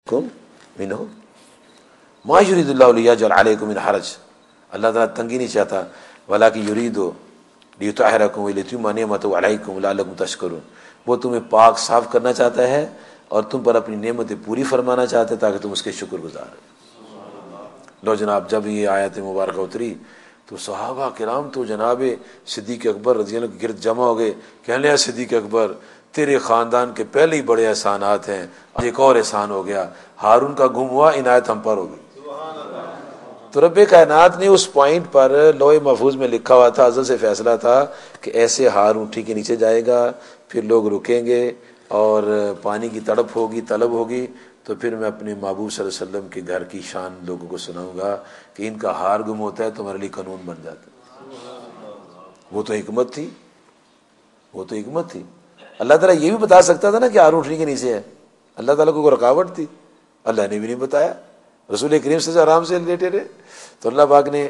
کم منہ ما یرید اللہ لیجعل علیکم من حرج، اللہ تعالیٰ تنگی نہیں چاہتا، ولکن یرید لیطہرکم ولیتم نعمتہ علیکم لعلکم تشکرون، وہ تمہیں پاک صاف کرنا چاہتا ہے اور تم پر اپنی نعمتیں پوری فرمانا چاہتے ہیں تاکہ تم اس کے شکر گزار ہو۔ لو جناب، جب یہ آیت مبارکہ اتری تو صحابہ کرام تو جناب صدیق اکبر رضی اللہ عنہ کے گرد جمع ہو گئے، کہنے لگے صدیق اکبر تیرے خاندان کے پہلے ہی بڑے احسانات ہیں، آج ایک اور احسان ہو گیا، ہارون کا گم ہوا عنایت ہم پر ہو گئی۔ تو رب کائنات نے اس پوائنٹ پر لوح محفوظ میں لکھا ہوا تھا، ازل سے فیصلہ تھا کہ ایسے ہار اونٹی کے نیچے جائے گا، پھر لوگ رکیں گے اور پانی کی تڑپ ہوگی، طلب ہوگی، تو پھر میں اپنے محبوب صلی اللہ علیہ وسلم کے گھر کی شان لوگوں کو سناؤں گا کہ ان کا ہار گم ہوتا ہے تو ہمارے لیے قانون بن جاتا ہے۔ وہ تو حکمت تھی، وہ تو حکمت تھی۔ اللہ تعالیٰ یہ بھی بتا سکتا تھا نا کہ ہار اونٹنی کے نیچے ہے، اللہ تعالیٰ کو کوئی رکاوٹ تھی؟ اللہ نے بھی نہیں بتایا، رسول کریم سے آرام سے لیٹے رہے۔ تو اللہ پاک نے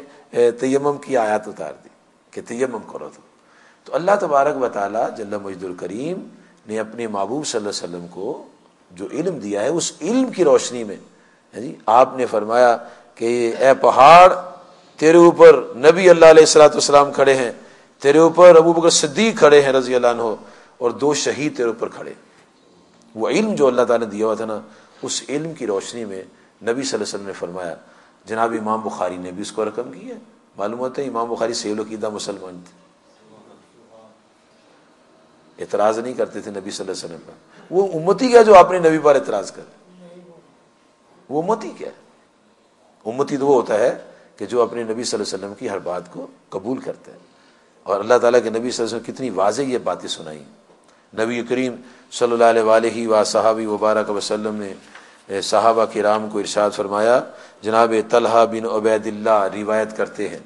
تیمم کی آیات اتار دی کہ تیمم کرو۔ تو اللہ تبارک و تعالیٰ جل مجد الکریم نے اپنے محبوب صلی اللہ علیہ وسلم کو جو علم دیا ہے، اس علم کی روشنی میں جی آپ نے فرمایا کہ اے پہاڑ تیرے اوپر نبی اللہ علیہ الصلوۃ والسلام کھڑے ہیں، تیرے اوپر ابو بکر صدیق کھڑے ہیں رضی اللہ عنہ، اور 2 شہید تیرے اوپر کھڑے۔ وہ علم جو اللہ تعالیٰ نے دیا ہوا تھا نا، اس علم کی روشنی میں نبی صلی اللہ علیہ وسلم نے فرمایا۔ جناب امام بخاری نے بھی اس کو رقم کی ہے، معلوم ہوتا ہے امام بخاری صحیح العقیدہ مسلمان تھے، اعتراض نہیں کرتے تھے نبی صلی اللہ علیہ وسلم پر۔ وہ امتی کیا جو اپنے نبی پر اعتراض کرے؟ وہ امتی کیا ہے؟ امتی تو وہ ہوتا ہے کہ جو اپنے نبی صلی اللہ علیہ وسلم کی ہر بات کو قبول کرتا ہے۔ اور اللہ تعالیٰ کے نبی صلی اللہ علیہ وسلم کتنی واضح یہ باتیں سنائی۔ نبی کریم صلی اللہ علیہ وآلہ وصحبہ وبارک وسلم نے صحابہ کرام کو ارشاد فرمایا، جناب طلحہ بن عبید اللہ روایت کرتے ہیں،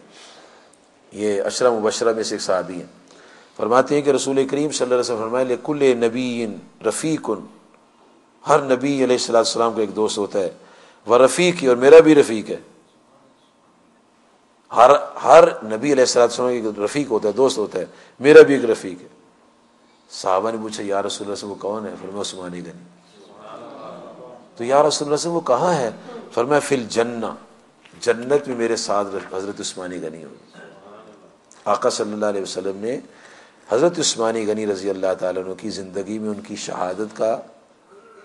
یہ عشرہ مبشرہ میں سے ایک صحابی ہیں، فرماتے ہیں کہ رسول کریم صلی اللہ علیہ وسلم فرمایا لکل نبی رفیق، ہر نبی علیہ السلام کو ایک دوست ہوتا ہے، وہ رفیقی، اور میرا بھی رفیق ہے۔ ہر نبی علیہ السلام ایک رفیق ہوتا ہے، دوست ہوتا ہے، میرا بھی ایک رفیق ہے۔ صحابہ نے پوچھا یا رسول اللہ سے وہ کون ہے؟ فرمایا عثمان غنی۔ تو یا رسول اللہ سے وہ کہاں ہے؟ فرمایا فی الجنہ، جنت میں میرے ساتھ حضرت عثمان غنی ہوگی۔ آقا صلی اللہ علیہ وسلم نے حضرت عثمان غنی رضی اللہ تعالیٰ عنہ کی زندگی میں ان کی شہادت کا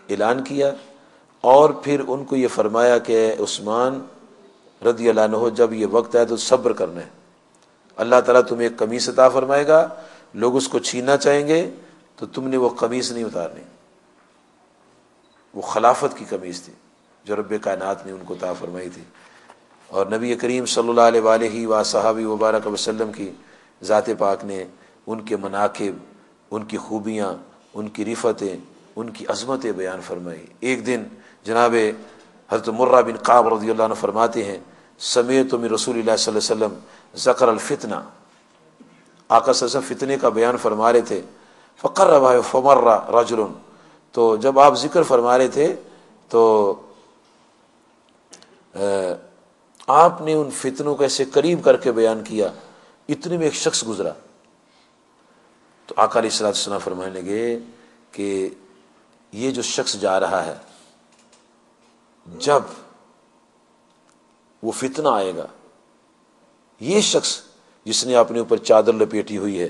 اعلان کیا، اور پھر ان کو یہ فرمایا کہ عثمان رضی اللہ عنہ جب یہ وقت آئے تو صبر کرنا ہے، اللہ تعالیٰ تمہیں ایک قمیص عطا فرمائے گا، لوگ اس کو چھیننا چاہیں گے تو تم نے وہ قمیص نہیں اتارنی، وہ خلافت کی قمیص تھی جو رب کائنات نے ان کو عطا فرمائی تھی۔ اور نبی کریم صلی اللہ علیہ وآلہ وصحبہ وبارک وسلم کی ذات پاک نے ان کے مناقب، ان کی خوبیاں، ان کی رفتیں، ان کی عظمتیں بیان فرمائی۔ ایک دن جناب حضرت مرہ بن قعب رضی اللہ عنہ فرماتے ہیں سمیعت من رسول اللہ صلی اللہ علیہ وسلم ذکر الفتنہ، آقا صلی اللہ علیہ وسلم فتنے کا بیان فرما رہے تھے، فقرب فمر رجل، تو جب آپ ذکر فرما رہے تھے تو آپ نے ان فتنوں کو ایسے قریب کر کے بیان کیا، اتنے میں ایک شخص گزرا، تو آقا علیہ السلام فرمانے لگے کہ یہ جو شخص جا رہا ہے جب وہ فتنہ آئے گا، یہ شخص جس نے اپنے اوپر چادر لپیٹی ہوئی ہے،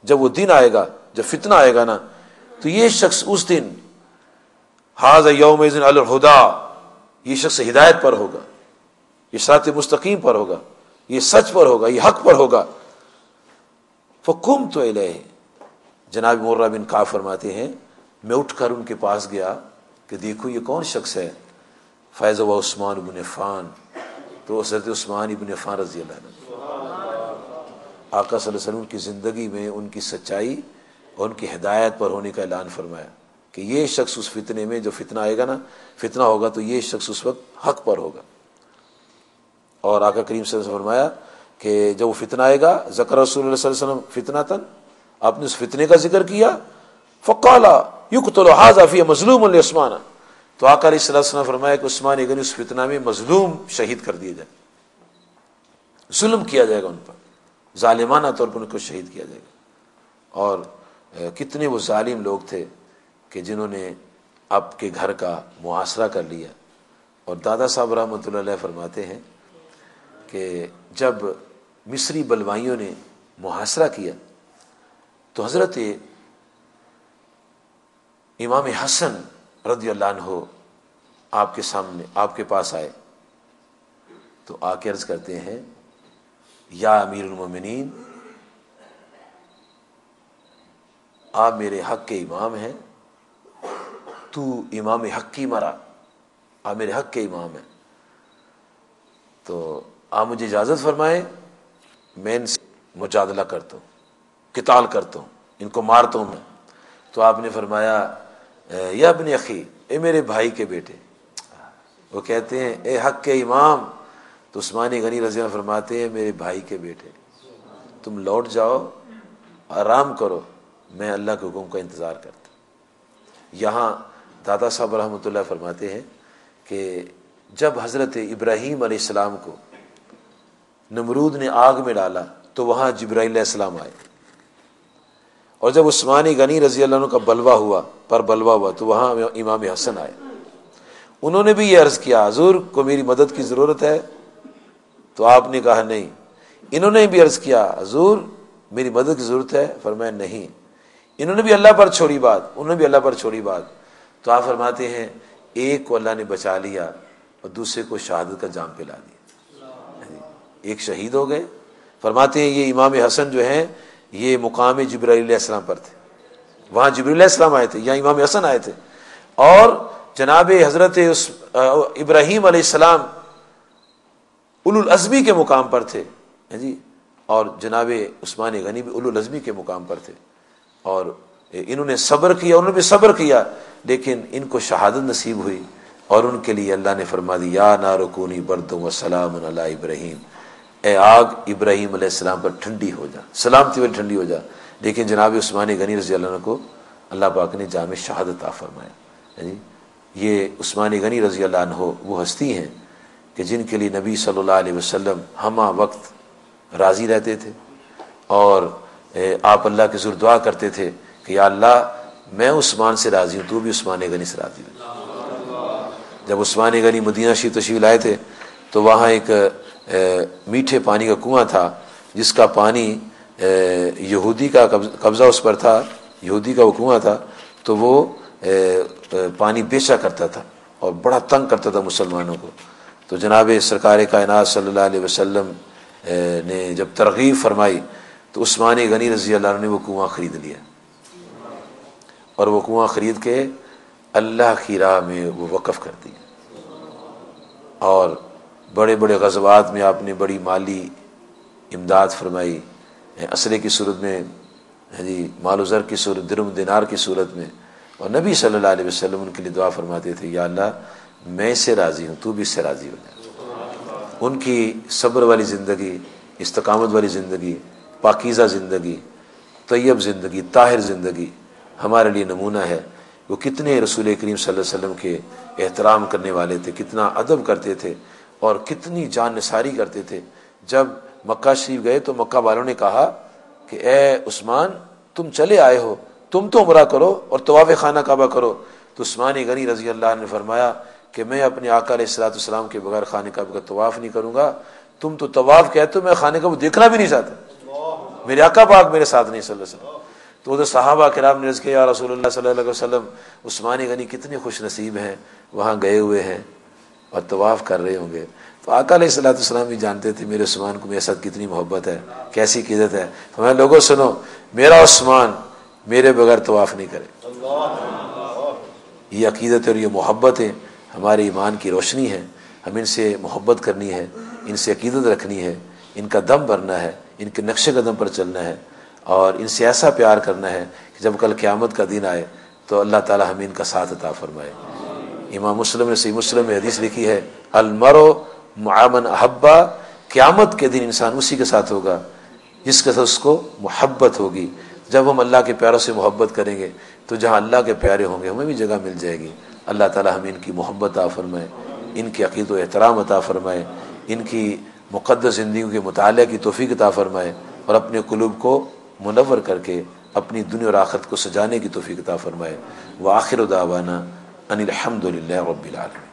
جب وہ دن آئے گا، جب فتنہ آئے گا نا، تو یہ شخص اس دن ھذا یومئذ علی الہدی، یہ شخص ہدایت پر ہوگا، یہ صراط مستقیم پر ہوگا، یہ سچ پر ہوگا، یہ حق پر ہوگا۔ فقمت الیہ، جناب مرہ بن قعب فرماتے ہیں میں اٹھ کر ان کے پاس گیا کہ دیکھو یہ کون شخص ہے، فیض و عثمان بن عفان، تو حضرت عثمان بن عفان رضی اللہ عنہ۔ آقا صلی اللہ علیہ وسلم کی زندگی میں ان کی سچائی اور ان کی ہدایت پر ہونے کا اعلان فرمایا کہ یہ شخص اس فتنے میں، جو فتنہ آئے گا نا، فتنہ ہوگا تو یہ شخص اس وقت حق پر ہوگا۔ اور آقا کریم صلی اللہ علیہ وسلم فرمایا کہ جب وہ فتنہ آئے گا، ذکر رسول اللہ صلی اللہ علیہ وسلم فتنۃ، آپ نے اس فتنے کا ذکر کیا، فقال یقتل ھذا فی مظلوم لعثمان، تو آقا علیہ السلام فرمایا کہ عثمان غنی اس فتنہ میں مظلوم شہید کر دیے جائے، ظلم کیا جائے گا ان پر، ظالمانہ طور پر ان کو شہید کیا جائے گا۔ اور کتنے وہ ظالم لوگ تھے کہ جنہوں نے آپ کے گھر کا محاصرہ کر لیا. اور دادا صاحب رحمۃ اللہ علیہ فرماتے ہیں کہ جب مصری بلوائیوں نے محاصرہ کیا تو حضرت امام حسن رضی اللہ عنہ آپ کے سامنے آپ کے پاس آئے تو آ کے عرض کرتے ہیں یا امیر المومنین، آپ میرے حق کے امام ہیں، تو امام حق کی مرا، آپ میرے حق کے امام ہیں، تو آپ مجھے اجازت فرمائیں میں ان سے مجادلہ کرتا ہوں، قتال کرتا ہوں، ان کو مارتا ہوں میں. تو آپ نے فرمایا یا ابن اخی، اے میرے بھائی کے بیٹے. وہ کہتے ہیں اے حق کے امام. تو عثمان غنی رضی اللہ عنہ فرماتے ہیں میرے بھائی کے بیٹے، تم لوٹ جاؤ، آرام کرو، میں اللہ کے حکم کا انتظار کرتا. یہاں دادا صاحب رحمۃ اللہ فرماتے ہیں کہ جب حضرت ابراہیم علیہ السلام کو نمرود نے آگ میں ڈالا تو وہاں جبرائیل علیہ السلام آئے، اور جب عثمان غنی رضی اللہ عنہ کا بلوہ ہوا تو وہاں امام حسن آئے. انہوں نے بھی یہ عرض کیا حضور کو میری مدد کی ضرورت ہے، تو آپ نے کہا نہیں. انہوں نے بھی عرض کیا حضور میری مدد کی ضرورت ہے، فرمایا نہیں. انہوں نے بھی اللہ پر چھوڑی بات. تو آپ فرماتے ہیں ایک کو اللہ نے بچا لیا اور دوسرے کو شہادت کا جام پلا دیا، ایک شہید ہو گئے. فرماتے ہیں یہ امام حسن جو ہیں یہ مقام جبرائیل علیہ السلام پر تھے، وہاں جبرائیل علیہ السلام آئے تھے، یہاں امام حسن آئے تھے. اور جناب حضرت ابراہیم علیہ السلام اولو العزمی کے مقام پر تھے جی، اور جناب عثمان غنی بھی اولو العزمی کے مقام پر تھے. اور انہوں نے صبر کیا، انہوں نے بھی صبر کیا، لیکن ان کو شہادت نصیب ہوئی. اور ان کے لیے اللہ نے فرما دی یا نار کونی برد و سلام علی ابراہیم، اے آگ ابراہیم علیہ السلام پر ٹھنڈی ہو جا، سلامتی والی ٹھنڈی ہو جا. لیکن جناب عثمان غنی رضی اللہ عنہ کو اللہ پاک نے جام شہادت عطا فرمایا جی. یہ عثمان غنی رضی اللہ عنہ وہ ہستی ہیں کہ جن کے لیے نبی صلی اللہ علیہ وسلم ہمہ وقت راضی رہتے تھے، اور آپ اللہ کے حضور دعا کرتے تھے کہ یا اللہ میں عثمان سے راضی ہوں، تو بھی عثمان غنی سے راضی ہو. جب عثمان غنی مدینہ شریف تشریف لائے تھے تو وہاں ایک میٹھے پانی کا کنواں تھا جس کا پانی یہودی کا قبضہ اس پر تھا، یہودی کا وہ کنواں تھا، تو وہ پانی بیچا کرتا تھا اور بڑا تنگ کرتا تھا مسلمانوں کو. تو جناب سرکار کائنات صلی اللہ علیہ وسلم نے جب ترغیب فرمائی تو عثمان غنی رضی اللہ عنہ نے وہ کنواں خرید لیا، اور وہ کنواں خرید کے اللہ کی راہ میں وہ وقف کر دیا. اور بڑے بڑے غزوات میں آپ نے بڑی مالی امداد فرمائی، اسلحے کی صورت میں جی، مال و زر کی صورت، درم دینار کی صورت میں. اور نبی صلی اللہ علیہ وسلم ان کے لیے دعا فرماتے تھے یا اللہ میں اس سے راضی ہوں، تو بھی اس سے راضی ہو جائے. ان کی صبر والی زندگی، استقامت والی زندگی، پاکیزہ زندگی، طیب زندگی، طاہر زندگی ہمارے لیے نمونہ ہے. وہ کتنے رسول کریم صلی اللہ علیہ وسلم کے احترام کرنے والے تھے، کتنا ادب کرتے تھے اور کتنی جان نثاری کرتے تھے. جب مکہ شریف گئے تو مکہ والوں نے کہا کہ اے عثمان تم چلے آئے ہو، تم تو عمرہ کرو اور طواف خانہ کعبہ کرو. تو عثمان غنی رضی اللہ عنہ نے فرمایا کہ میں اپنے آقا علیہ الصلوۃ والسلام کے بغیر خانہ کعبہ کا طواف نہیں کروں گا. تم تو طواف کہتے ہو، میں خانہ کعبہ دیکھنا بھی نہیں چاہتا، میرے آقا پاک میرے ساتھ نہیں صلی اللہ علیہ وسلم. تو ادھر صحابہ کرام نے عرض کیا یا رسول اللہ صلی اللہ علیہ وسلم عثمان غنی کتنے خوش نصیب ہیں، وہاں گئے ہوئے ہیں اور طواف کر رہے ہوں گے. تو آقا علیہ الصلوۃ والسلام بھی جانتے تھے میرے عثمان کو میرے ساتھ کتنی محبت ہے، کیسی عقیدت ہے. فرمایا لوگوں سنو، میرا عثمان میرے بغیر طواف نہیں کرے. یہ عقیدت اور یہ محبت ہے ہمارے ایمان کی روشنی ہے. ہم ان سے محبت کرنی ہے، ان سے عقیدت رکھنی ہے، ان کا دم بھرنا ہے، ان کے نقش قدم پر چلنا ہے، اور ان سے ایسا پیار کرنا ہے کہ جب کل قیامت کا دن آئے تو اللہ تعالی ہمیں ان کا ساتھ عطا فرمائے. امام مسلم نے صحیح مسلم میں حدیث لکھی ہے المرء مع من احبا، قیامت کے دن انسان اسی کے ساتھ ہوگا جس کے ساتھ اس کو محبت ہوگی. جب ہم اللہ کے پیاروں سے محبت کریں گے تو جہاں اللہ کے پیارے ہوں گے ہمیں بھی جگہ مل جائے گی. اللہ تعالی ہمیں ان کی محبت عطا فرمائے، ان کی عقیدت و احترام عطا فرمائے، ان کی مقدس زندگیوں کے مطالعہ کی توفیق عطا فرمائے، اور اپنے قلوب کو منور کر کے اپنی دنیا اور آخرت کو سجانے کی توفیق عطا فرمائے. وآخر دعوانا ان الحمد للہ رب العالمین.